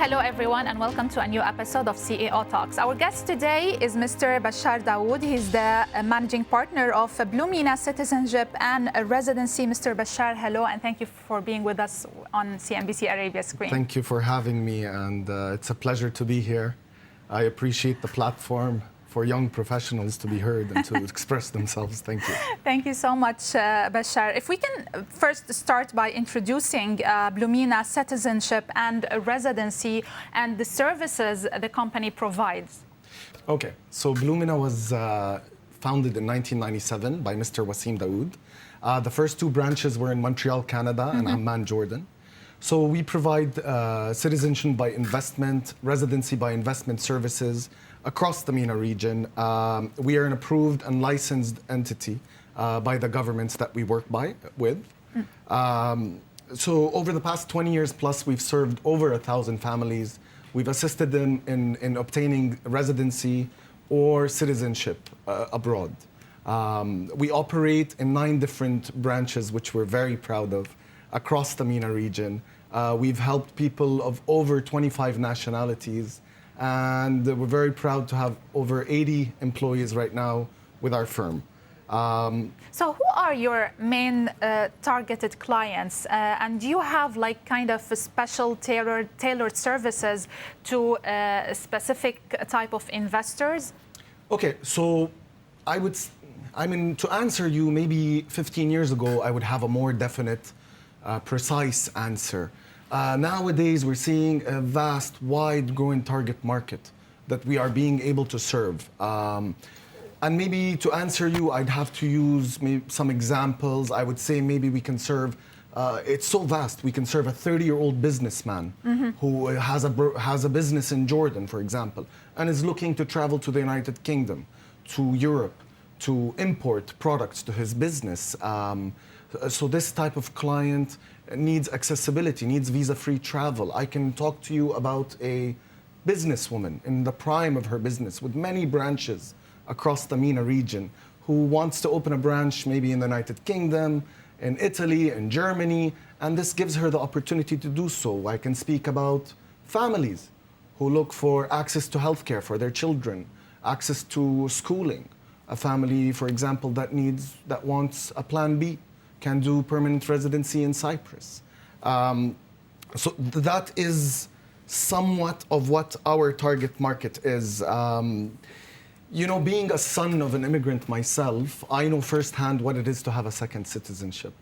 Hello everyone and welcome to a new episode of CEO Talks. Our guest today is Mr. Bashar Daoud. He's the managing partner of Bluemina Citizenship and Residency. Mr. Bashar, hello and thank you for being with us on CNBC Arabia screen. Thank you for having me, and it's a pleasure to be here. I appreciate the platform for young professionals to be heard and to express themselves. Thank you. Thank you so much, Bashar. If we can first start by introducing Bluemina Citizenship and Residency and the services the company provides. Okay, so Bluemina was founded in 1997 by Mr. Wasim Daoud. The first two branches were in Montreal, Canada and Amman, Jordan. So we provide citizenship by investment, residency by investment services across the MENA region. We are an approved and licensed entity by the governments that we work with. So over the past 20 years plus, we've served over 1,000 families. We've assisted them in obtaining residency or citizenship abroad. We operate in 9 different branches, which we're very proud of, across the MENA region. We've helped people of over 25 nationalities, and we're very proud to have over 80 employees right now with our firm. So who are your main targeted clients? And do you have like kind of a special tailored services to a specific type of investors? Okay, so to answer you, maybe 15 years ago, I would have a more definite, precise answer. Nowadays, we're seeing a vast, wide growing target market that we are being able to serve. And maybe to answer you, I'd have to use maybe some examples. I would say maybe we can serve, it's so vast, we can serve a 30-year-old businessman who has a business in Jordan, for example, and is looking to travel to the United Kingdom, to Europe, to import products to his business. So this type of client needs accessibility, needs visa-free travel. I can talk to you about a businesswoman in the prime of her business with many branches across the MENA region who wants to open a branch maybe in the United Kingdom, in Italy, in Germany, and this gives her the opportunity to do so. I can speak about families who look for access to healthcare for their children, access to schooling. A family, for example, that wants a plan B can do permanent residency in Cyprus. So that is somewhat of what our target market is. You know, being a son of an immigrant myself, I know firsthand what it is to have a second citizenship.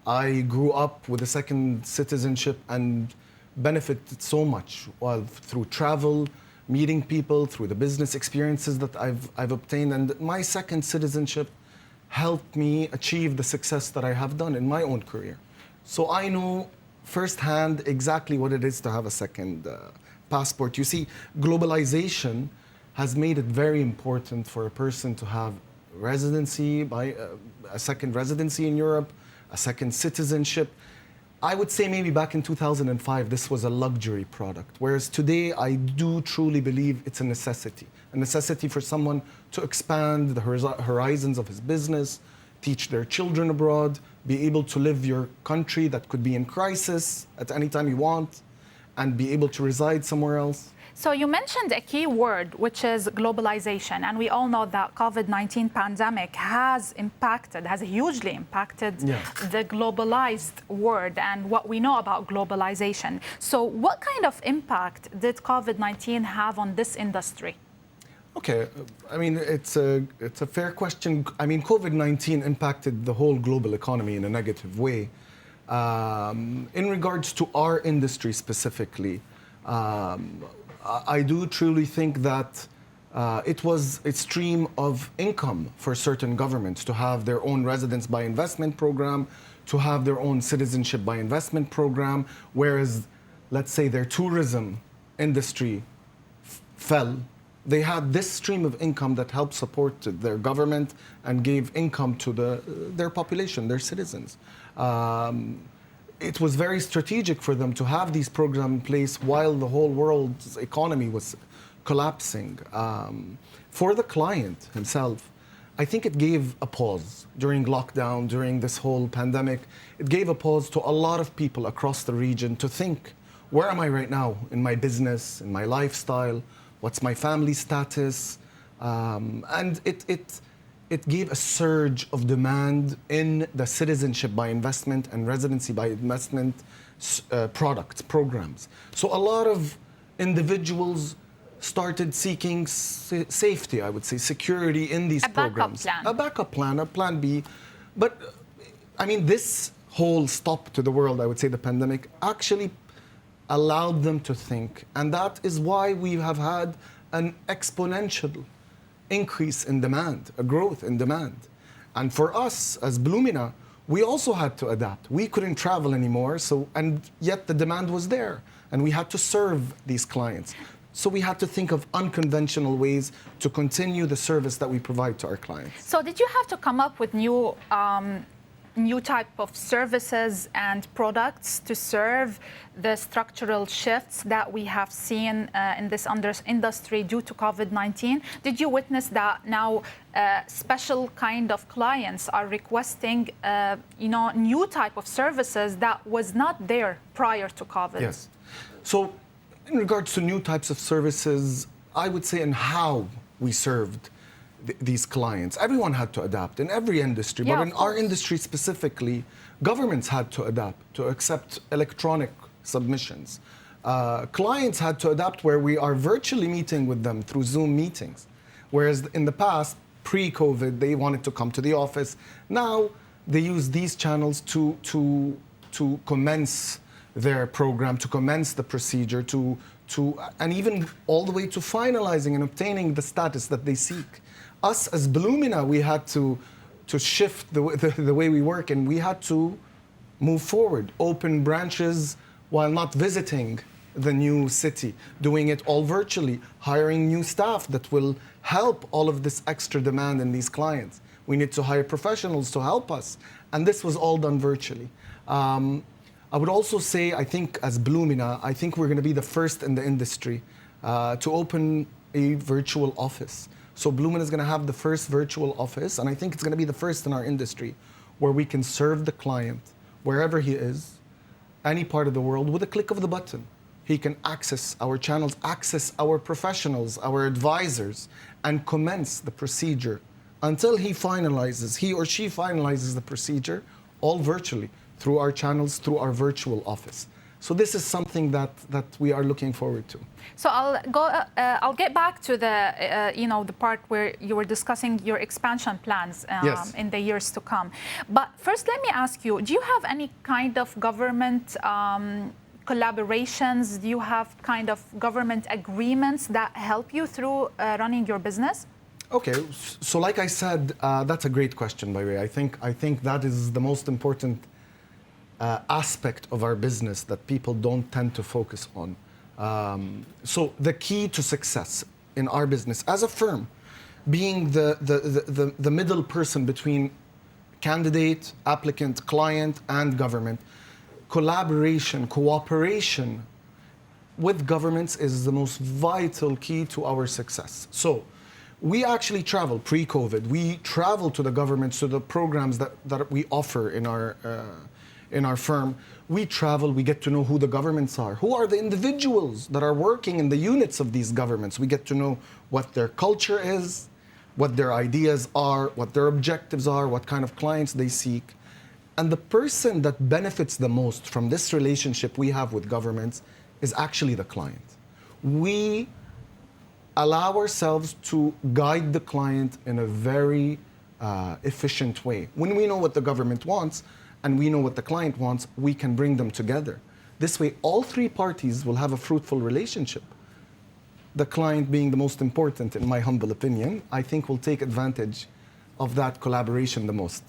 I grew up with a second citizenship and benefited so much through travel, meeting people, through the business experiences that I've obtained. And my second citizenship helped me achieve the success that I have done in my own career. So I know firsthand exactly what it is to have a second passport. You see, globalization has made it very important for a person to have residency, a second residency in Europe, a second citizenship. I would say maybe back in 2005, this was a luxury product, whereas today I do truly believe it's a necessity for someone to expand the horizons of his business, teach their children abroad, be able to live your country that could be in crisis at any time you want, and be able to reside somewhere else. So you mentioned a key word, which is globalization, and we all know that COVID-19 pandemic has hugely impacted the globalized world and what we know about globalization. So what kind of impact did COVID-19 have on this industry? Okay, I mean, it's a fair question. I mean, COVID-19 impacted the whole global economy in a negative way. In regards to our industry specifically, I do truly think that it was a stream of income for certain governments to have their own residence by investment program, to have their own citizenship by investment program, whereas, let's say, their tourism industry fell. They had this stream of income that helped support their government and gave income to their population, their citizens. It was very strategic for them to have these programs in place while the whole world's economy was collapsing. For the client himself, I think it gave a pause during lockdown, during this whole pandemic. It gave a pause to a lot of people across the region to think, where am I right now in my business, in my lifestyle? What's my family status? And it gave a surge of demand in the citizenship by investment and residency by investment programs. So a lot of individuals started seeking safety, I would say, security in these programs. A backup plan, a plan B. But I mean, this whole stop to the world, I would say the pandemic, actually allowed them to think. And that is why we have had an exponential increase in demand, a growth in demand. And for us as Bluemina, we also had to adapt. We couldn't travel anymore, and yet the demand was there, and we had to serve these clients. So we had to think of unconventional ways to continue the service that we provide to our clients. So did you have to come up with new type of services and products to serve the structural shifts that we have seen in this industry due to COVID-19? Did you witness that now special kind of clients are requesting new type of services that was not there prior to COVID? Yes. So in regards to new types of services, I would say in how we served these clients, everyone had to adapt in every industry, but in our industry specifically, governments had to adapt to accept electronic submissions. Clients had to adapt where we are virtually meeting with them through Zoom meetings, whereas in the past, pre-COVID, they wanted to come to the office. Now they use these channels to commence their program, to commence the procedure, and even all the way to finalizing and obtaining the status that they seek. Us as Bluemina, we had to shift the way we work, and we had to move forward, open branches while not visiting the new city, doing it all virtually, hiring new staff that will help all of this extra demand in these clients. We need to hire professionals to help us, and this was all done virtually. I would also say, I think as Bluemina, I think we're going to be the first in the industry to open a virtual office. So Bluemina is going to have the first virtual office, and I think it's going to be the first in our industry where we can serve the client wherever he is, any part of the world, with a click of the button. He can access our channels, access our professionals, our advisors, and commence the procedure until he or she finalizes the procedure, all virtually, through our channels, through our virtual office. So this is something that we are looking forward to. So I'll get back to the part where you were discussing your expansion plans Yes. in the years to come. But first, let me ask you: do you have any kind of government collaborations? Do you have kind of government agreements that help you through running your business? Okay, so like I said, that's a great question, by the way. I think that is the most important aspect of our business that people don't tend to focus on. So the key to success in our business as a firm, being the middle person between candidate, applicant, client, and government, collaboration, cooperation with governments is the most vital key to our success. So we actually travel pre-COVID. We travel to the governments, to the programs that we offer in our firm. We travel, we get to know who the governments are. Who are the individuals that are working in the units of these governments? We get to know what their culture is, what their ideas are, what their objectives are, what kind of clients they seek. And the person that benefits the most from this relationship we have with governments is actually the client. We allow ourselves to guide the client in a very efficient way. When we know what the government wants, and we know what the client wants, we can bring them together. This way, all three parties will have a fruitful relationship. The client being the most important, in my humble opinion, I think will take advantage of that collaboration the most.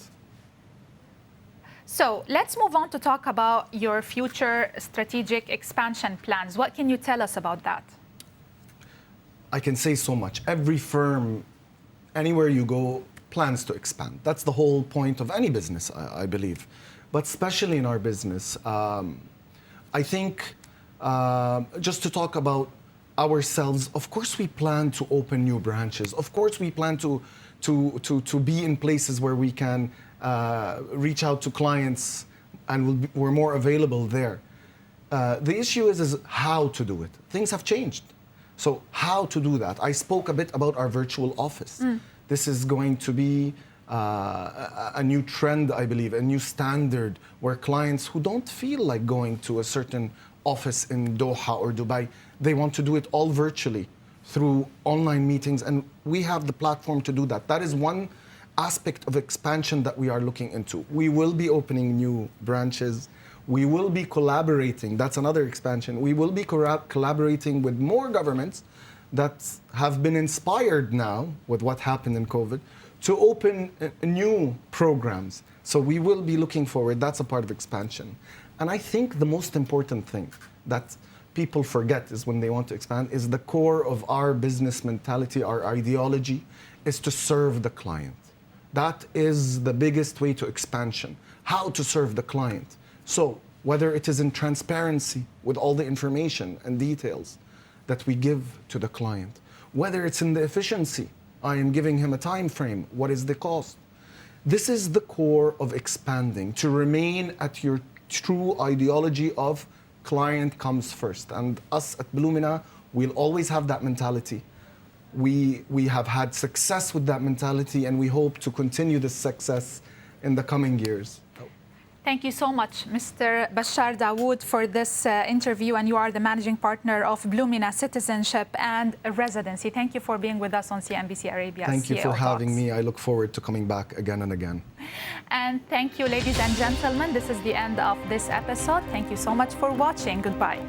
So let's move on to talk about your future strategic expansion plans. What can you tell us about that? I can say so much. Every firm, anywhere you go, plans to expand. That's the whole point of any business, I believe. But especially in our business, I think just to talk about ourselves, of course we plan to open new branches. Of course we plan to be in places where we can reach out to clients and we're more available there. The issue is how to do it. Things have changed. So how to do that? I spoke a bit about our virtual office. This is going to be a new trend, I believe, a new standard where clients who don't feel like going to a certain office in Doha or Dubai, they want to do it all virtually through online meetings, and we have the platform to do that. That is one aspect of expansion that we are looking into. We will be opening new branches. We will be collaborating. That's another expansion. We will be collaborating with more governments that have been inspired now with what happened in COVID to open new programs. So we will be looking forward. That's a part of expansion. And I think the most important thing that people forget is when they want to expand is the core of our business mentality, our ideology, is to serve the client. That is the biggest way to expansion, how to serve the client. So whether it is in transparency with all the information and details that we give to the client, whether it's in the efficiency, I am giving him a time frame, what is the cost? This is the core of expanding, to remain at your true ideology of client comes first. And us at Bluemina, we'll always have that mentality. We have had success with that mentality, and we hope to continue this success in the coming years. Thank you so much, Mr. Bashar Daoud, for this interview. And you are the managing partner of Bluemina Citizenship and Residency. Thank you for being with us on CNBC Arabia. Thank you for having me. I look forward to coming back again and again. And thank you, ladies and gentlemen. This is the end of this episode. Thank you so much for watching. Goodbye.